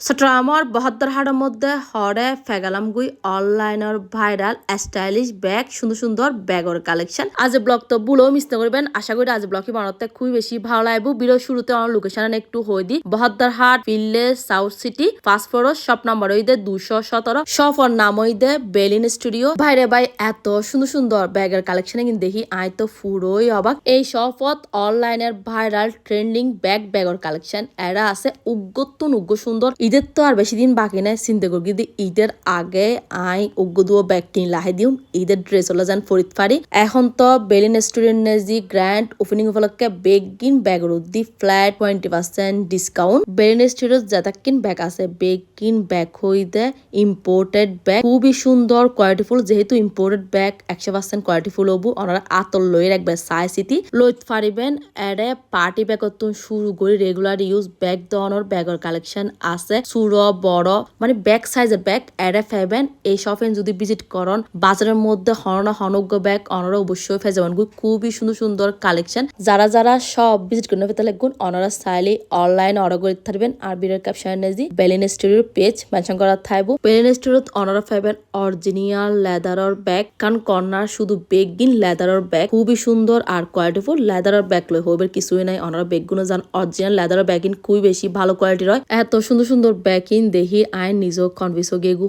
চট্টগ্রামৰ বহদ্দারহাটের মধ্যে হরে ফেগালামগুই অনলাইনের viral stylish bag সুন্দর ব্যাগর কালেকশন আজ ব্লগ তো বুলো মিস করবেন আশা করি আজ ব্লগই বানাতে খুবই বেশি ভালো লাগবে ভিডিও শুরুতে আমার লোকেশন একটু হয়ে the Bahaddarhat village south city first floor shop number হইদে 217 শপর নাম হইদে বেলিন স্টুডিও ভাইরে ভাই এত সুন্দর ব্যাগের কালেকশনে কিন্তু দেখি আই তো পুরোই অবাক এই শপত অনলাইনের ভাইরাল ট্রেন্ডিং ব্যাগর কালেকশন এরা আছে উগ্র সুন্দর ঈদের তো আর বেশি দিন বাকি নাই চিন্তা করি যদি ঈদের আগে আই উগ্গুদুও ব্যাগ কিন লাহে দিউম ঈদের ড্রেস হলো যান ফরিদ ফারি এখন তো বেলিন স্টুডেন্ট নেজি গ্র্যান্ড ওপেনিং উপলক্ষে বেগ কিন ব্যাগ দি ফ্ল্যাট 20% ডিসকাউন্ট বেলিন স্টুডিও যেটাকিন ব্যাগ আছে বেগ কিন ব্যাগ হইতে ইম্পোর্টেড ব্যাগ খুবই সুন্দর কোয়ালিটিফুল যেহেতু ইম্পোর্টেড ব্যাগ 100% কোয়ালিটিফুল হবু ওনারা আতল লই রাখবে সাই সিটি লইত পারিবেন এডে পার্টি ব্যাগ শুরু করে রেগুলার ইউজ ব্যাগ ধরনের ব্যাগর কালেকশন আছে ছোট বড় মানে ব্যাগ সাইজের ব্যাগ এডে ফেবেন এই শপে যদি ভিজিট করন বাজারের মধ্যে হনজ্ঞ ব্যাগ অনারা অবশ্যই ফে যাবেন খুবই সুন্দর কালেকশন যারা সব ভিজিট করতে পেতে লাগুন অনারা চাইলে অনলাইন অর্ডার করে থাকবেন আর ভিডিওর ক্যাপশন নেজি বেলিন স্টুডিওর পেজ মেনশন করা থাকবো বেলিন স্টুডিওত অনারা ফেবেন অরিজিনাল লেদারের ব্যাগ কারণ কর্নার শুধু বেগ গিন লেদারের ব্যাগ খুবই সুন্দর আর কোয়ালিটিফুল লেদারের ব্যাগ লই হইবে কিছুই নাই অনারা ব্যাগগুলো যান অরিজিনাল লেদারের ব্যাগ খুবই বেশি ভালো কোয়ালিটির হয় এত সুন্দর ব্যাগিন দেখি আই নিজ কনভিস গেগু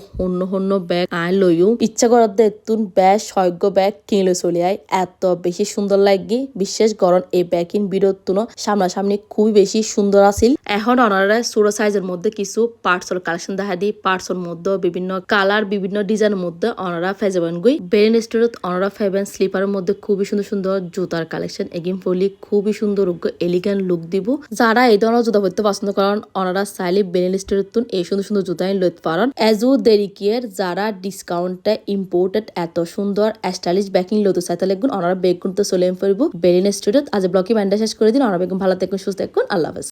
হন্য ব্যাগ আই লইও ইচ্ছা করার দেতুন ব্যাগ সৈগ্য ব্যাগ কিনলে চলে আয় এত বেশি সুন্দর লাগি বিশেষ গরম এই ব্যাগিন বিরতুন সামনাসামনি খুবই বেশি সুন্দর আছিল এখন অনারা ছোট সাইজের মধ্যে কিছু পার্টসর কালেকশন দেখা দিই পার্টসর মধ্যে বিভিন্ন কালার বিভিন্ন ডিজাইনের মধ্যে অনারা ফেজাবেন গুই বেরিন স্টোরত অনারা ফেবেন স্লিপারের মধ্যে খুবই সুন্দর জুতার কালেকশন এগিন ফলি খুবই সুন্দর এলিগেন্ট লুক দিব যারা এই ধরনের জুতা পরতে পছন্দ করেন অনারা চাইলে বেরিন স্টোরতুন এই সুন্দর জুতাই লইতে পারেন এজু দেরিকিয়ের যারা ডিসকাউন্টে ইম্পোর্টেড এত সুন্দর স্টাইলিশ ব্যাকিং লইতে চাইতে লাগুন অনারা বেগ করতে চলে পড়ব বেরিন স্টোরত আজ ব্লগই মাইন্ডা শেষ করে দিন অনারা বেগম ভালো থাকুন সুস্থ থাকুন আল্লাহ হাফেজ।